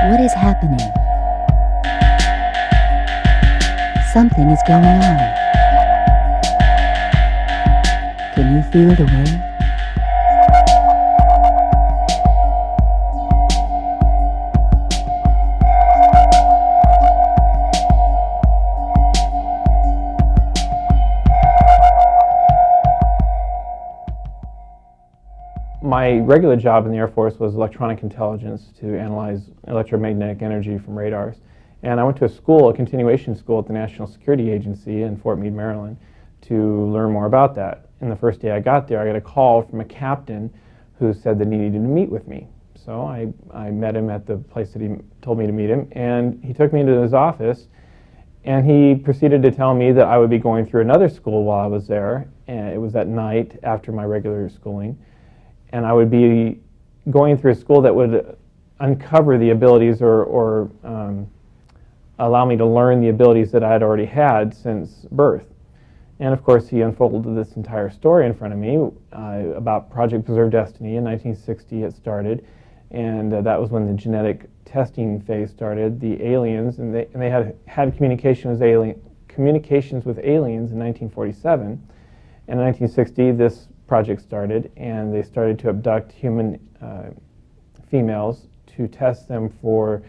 What is happening? Something is going on. Can you feel the wave? My regular job in the Air Force was electronic intelligence to analyze electromagnetic energy from radars. And I went to a continuation school at the National Security Agency in Fort Meade, Maryland, to learn more about that. And the first day I got there, I got a call from a captain who said that he needed to meet with me. So I met him at the place that he told me to meet him, and he took me into his office, and he proceeded to tell me that I would be going through another school while I was there, and it was at night after my regular schooling. And I would be going through a school that would uncover the abilities or allow me to learn the abilities that I had already had since birth. And of course, he unfolded this entire story in front of me about Project Preserve Destiny. In 1960 it started, and that was when the genetic testing phase started. The aliens, and they had communications with aliens in 1947. And in 1960, this project started, and they started to abduct human females to test them for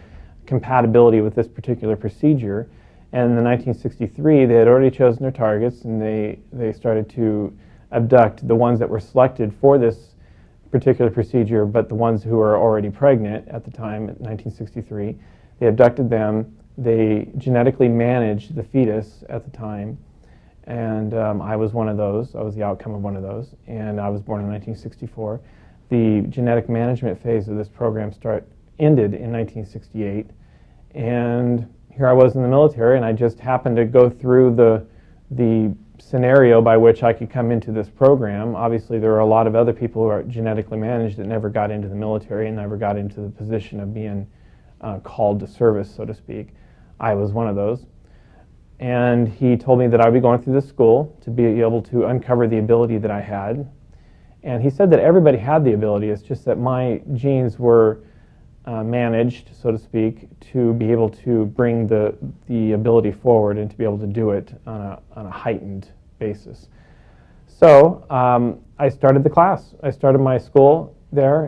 compatibility with this particular procedure. And in 1963, they had already chosen their targets, and they started to abduct the ones that were selected for this particular procedure, but the ones who were already pregnant at the time, in 1963. They abducted them. They genetically managed the fetus at the time. And I was one of those. I was the outcome of one of those. And I was born in 1964. The genetic management phase of this program ended in 1968. And here I was in the military, and I just happened to go through the scenario by which I could come into this program. Obviously, there are a lot of other people who are genetically managed that never got into the military and never got into the position of being called to service, so to speak. I was one of those. And he told me that I would be going through this school to be able to uncover the ability that I had. And he said that everybody had the ability. It's just that my genes were managed, so to speak, to be able to bring the ability forward and to be able to do it on a heightened basis. So I started the class. I started my school there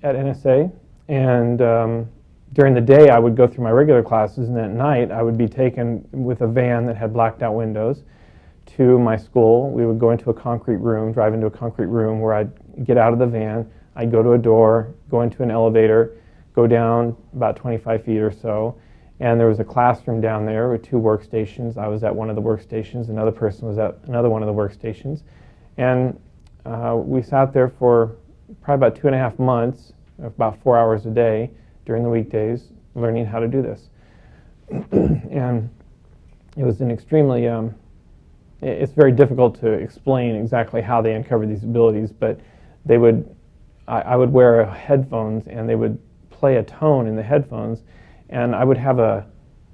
at NSA, and during the day, I would go through my regular classes, and at night, I would be taken with a van that had blacked out windows to my school. We would go into a concrete room, drive into a concrete room where I'd get out of the van. I'd go to a door, go into an elevator, go down about 25 feet or so, and there was a classroom down there with 2 workstations. I was at one of the workstations. Another person was at another one of the workstations. And we sat there for probably about 2.5 months, about 4 hours a day, during the weekdays, learning how to do this. And it was an extremely, it's very difficult to explain exactly how they uncovered these abilities, but I would wear headphones, and they would play a tone in the headphones, and I would have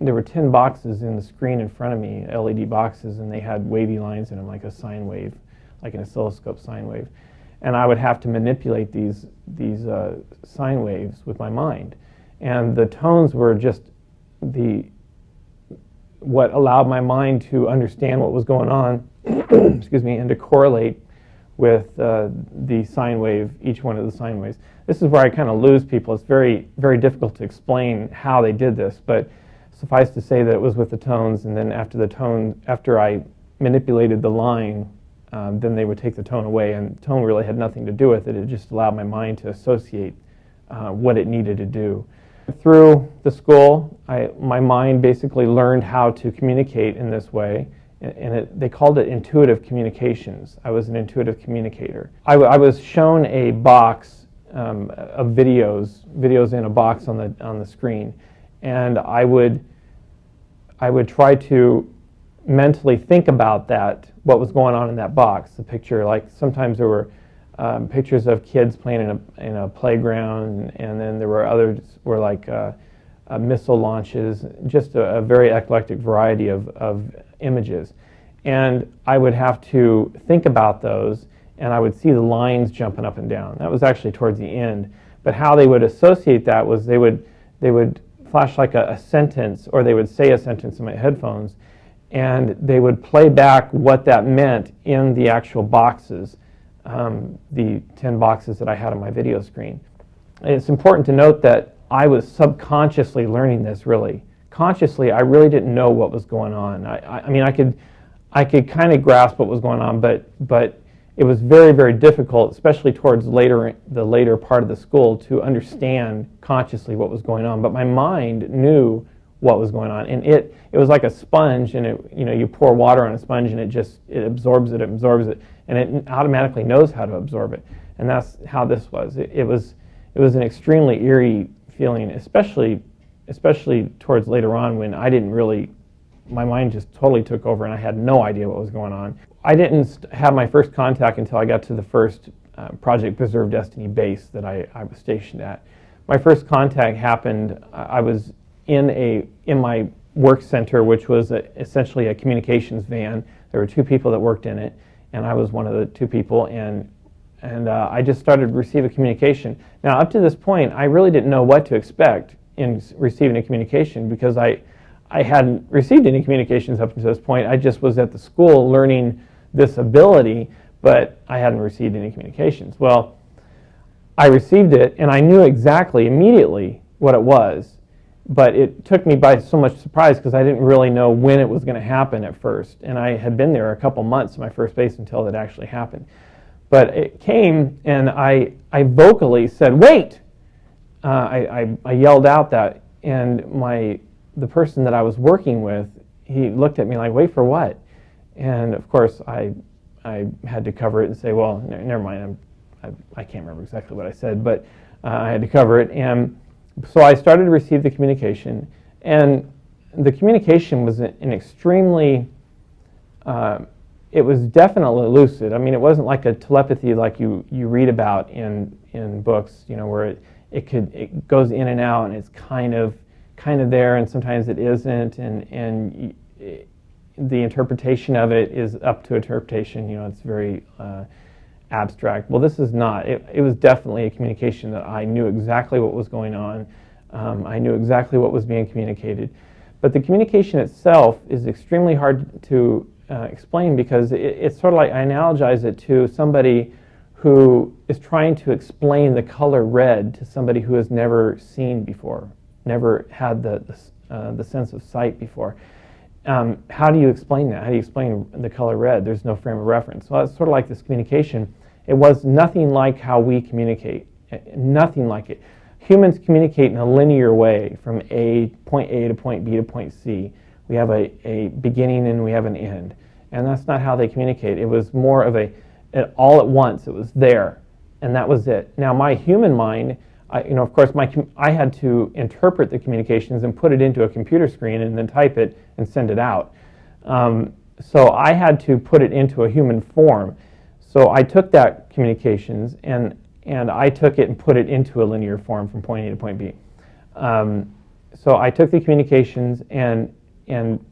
there were 10 boxes in the screen in front of me, LED boxes, and they had wavy lines in them, like a sine wave, like an oscilloscope sine wave. And I would have to manipulate these sine waves with my mind. And the tones were just what allowed my mind to understand what was going on, excuse me, and to correlate with the sine wave, each one of the sine waves. This is where I kind of lose people. It's very, very difficult to explain how they did this, but suffice to say that it was with the tones, and then after I manipulated the line, then they would take the tone away, and tone really had nothing to do with it. It just allowed my mind to associate what it needed to do. Through the school, my mind basically learned how to communicate in this way, and they called it intuitive communications. I was an intuitive communicator. I was shown a box of videos in a box on the screen, and I would try to mentally think about what was going on in that box. The picture, like sometimes there were pictures of kids playing in a playground, and then there were others were like missile launches, just a very eclectic variety of images. And I would have to think about those, and I would see the lines jumping up and down. That was actually towards the end. But how they would associate that was they would they would flash like a sentence, or they would say a sentence in my headphones, and they would play back what that meant in the actual boxes, the 10 boxes that I had on my video screen. And it's important to note that I was subconsciously learning this, really. Consciously, I really didn't know what was going on. I mean, I could kind of grasp what was going on, but it was very, very difficult, especially towards the later part of the school, to understand consciously what was going on. But my mind knew what was going on, and it was like a sponge, and you pour water on a sponge, and it absorbs it, and it automatically knows how to absorb it. And that's how this was. It was an extremely eerie feeling, especially towards later on, when I didn't really, my mind just totally took over, and I had no idea what was going on. I didn't have my first contact until I got to the first Project Preserve Destiny base that I was stationed at. My first contact happened, I was in my work center, which was essentially a communications van. There were 2 people that worked in it, and I was one of the 2 people, and I just started to receive a communication. Now, up to this point, I really didn't know what to expect in receiving a communication, because I hadn't received any communications up to this point. I just was at the school learning this ability, but I hadn't received any communications. Well, I received it, and I knew exactly, immediately, what it was, but it took me by so much surprise, because I didn't really know when it was going to happen at first, and I had been there a couple months in my first base until it actually happened. But it came, and I vocally said, "Wait!" I yelled out that, and the person that I was working with, he looked at me like, "Wait for what?" And of course, I had to cover it and say, "Well, never mind. I can't remember exactly what I said, but I had to cover it." And so I started to receive the communication, and the communication was an extremely, it was definitely lucid. I mean, it wasn't like a telepathy like you read about in books, where it goes in and out, and it's kind of there, and sometimes it isn't, and the interpretation of it is up to interpretation. It's very abstract. Well, this is not. It was definitely a communication that I knew exactly what was going on. I knew exactly what was being communicated. But the communication itself is extremely hard to explain, because it's sort of like, I analogize it to somebody who is trying to explain the color red to somebody who has never seen before, never had the sense of sight before. How do you explain that? How do you explain the color red? There's no frame of reference. Well, it's sort of like this communication. It was nothing like how we communicate, nothing like it. Humans communicate in a linear way from point A to point B to point C. We have a beginning and we have an end. And that's not how they communicate. It was more of all at once. It was there, and that was it. Now, my human mind, of course, I had to interpret the communications and put it into a computer screen and then type it and send it out. So I had to put it into a human form. So I took that communications and I took it and put it into a linear form from point A to point B. So I took the communications and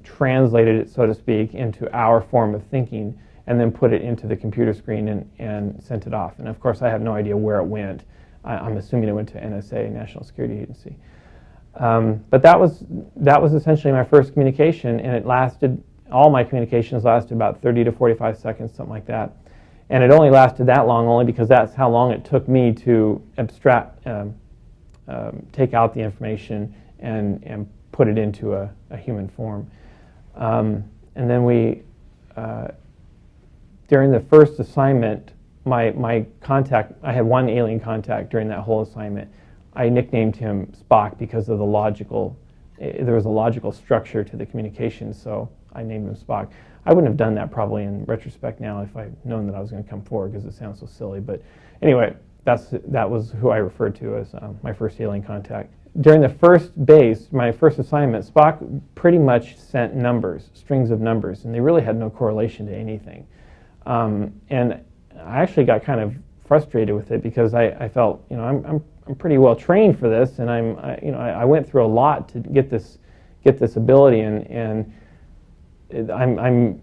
translated it, so to speak, into our form of thinking, and then put it into the computer screen and sent it off. And of course, I have no idea where it went. I'm assuming it went to NSA, National Security Agency. But that was essentially my first communication, and all my communications lasted about 30 to 45 seconds, something like that. And it only lasted that long only because that's how long it took me to take out the information and put it into a human form. And then during the first assignment, my contact, I had one alien contact during that whole assignment. I nicknamed him Spock because of there was a logical structure to the communication, so I named him Spock. I wouldn't have done that probably in retrospect now if I'd known that I was going to come forward, because it sounds so silly. But anyway, that was who I referred to as my first alien contact. During the first base, my first assignment, Spock pretty much sent numbers, strings of numbers, and they really had no correlation to anything. And I actually got kind of frustrated with it, because I felt, I'm pretty well trained for this, and I went through a lot to get this ability, and I'm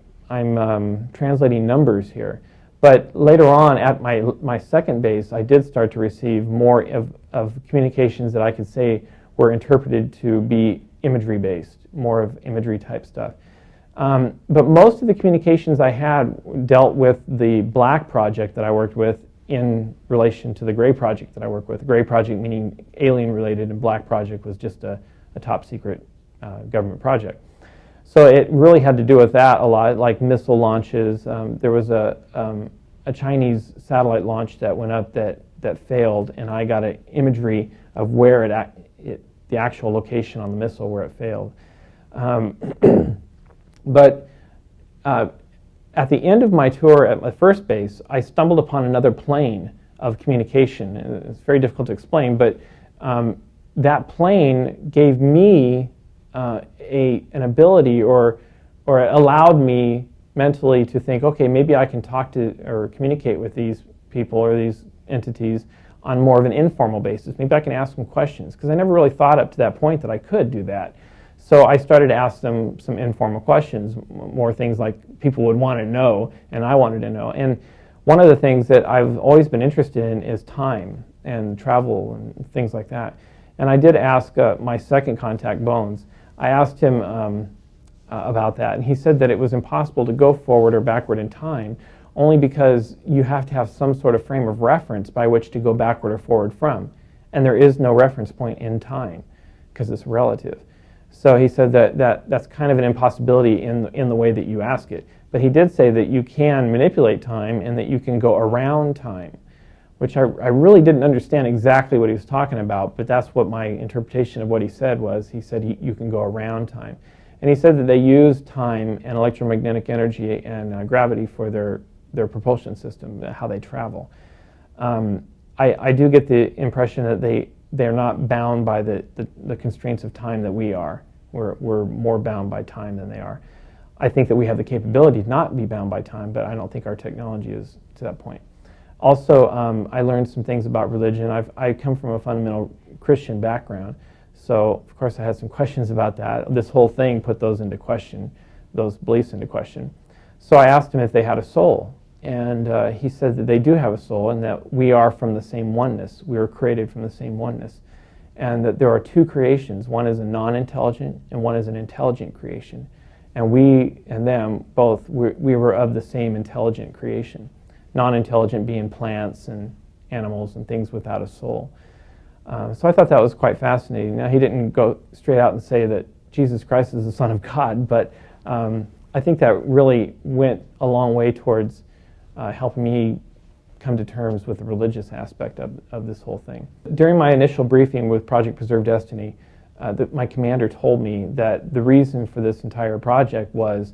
translating numbers here. But later on, at my second base, I did start to receive more of communications that I could say were interpreted to be imagery-based, more of imagery-type stuff. But most of the communications I had dealt with the black project that I worked with in relation to the gray project that I work with. The gray project meaning alien-related, and black project was just a top-secret government project. So it really had to do with that a lot, like missile launches. There was a Chinese satellite launch that went up that failed, and I got an imagery of where the actual location on the missile where it failed. But at the end of my tour at my first base, I stumbled upon another plane of communication. It's very difficult to explain, but that plane gave me an ability or allowed me mentally to think, okay, maybe I can talk to or communicate with these people or these entities on more of an informal basis. Maybe I can ask them questions, because I never really thought up to that point that I could do that. So I started to ask them some informal questions, more things like people would want to know and I wanted to know. And one of the things that I've always been interested in is time and travel and things like that. And I did ask my second contact, Bones. I asked him about that, and he said that it was impossible to go forward or backward in time, only because you have to have some sort of frame of reference by which to go backward or forward from. And there is no reference point in time, because it's relative. So he said that's kind of an impossibility in the way that you ask it. But he did say that you can manipulate time and that you can go around time, which I really didn't understand exactly what he was talking about, but that's what my interpretation of what he said was. He said you can go around time. And he said that they use time and electromagnetic energy and gravity for their propulsion system, how they travel. I do get the impression that they're not bound by the constraints of time that we are. We're more bound by time than they are. I think that we have the capability to not be bound by time, but I don't think our technology is to that point. Also, I learned some things about religion. I come from a fundamental Christian background, so of course I had some questions about that. This whole thing put those into question, those beliefs into question. So I asked him if they had a soul, and he said that they do have a soul and that we are from the same oneness. We were created from the same oneness, and that there are two creations. One is a non-intelligent and one is an intelligent creation. And we and them both, we were of the same intelligent creation. Non-intelligent being plants and animals and things without a soul. So I thought that was quite fascinating. Now, he didn't go straight out and say that Jesus Christ is the Son of God, but I think that really went a long way towards helping me come to terms with the religious aspect of this whole thing. During my initial briefing with Project Preserve Destiny, my commander told me that the reason for this entire project was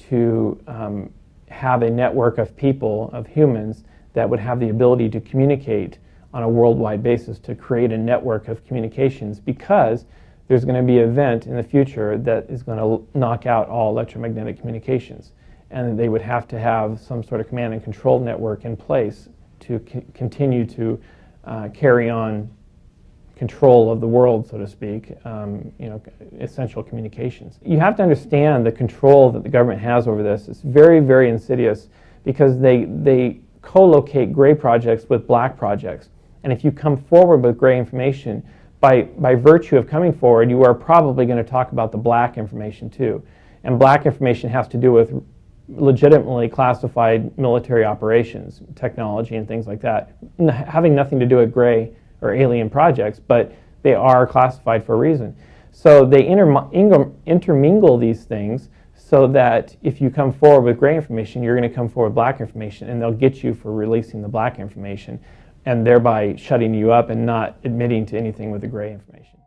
to have a network of people, of humans, that would have the ability to communicate on a worldwide basis, to create a network of communications, because there's going to be an event in the future that is going to knock out all electromagnetic communications. And they would have to have some sort of command and control network in place to continue to carry on control of the world, so to speak, essential communications. You have to understand the control that the government has over this. It's very, very insidious, because they co-locate gray projects with black projects. And if you come forward with gray information, by virtue of coming forward, you are probably going to talk about the black information too. And black information has to do with legitimately classified military operations, technology and things like that, having nothing to do with gray or alien projects, but they are classified for a reason. So they intermingle these things so that if you come forward with gray information, you're going to come forward with black information, and they'll get you for releasing the black information, and thereby shutting you up and not admitting to anything with the gray information.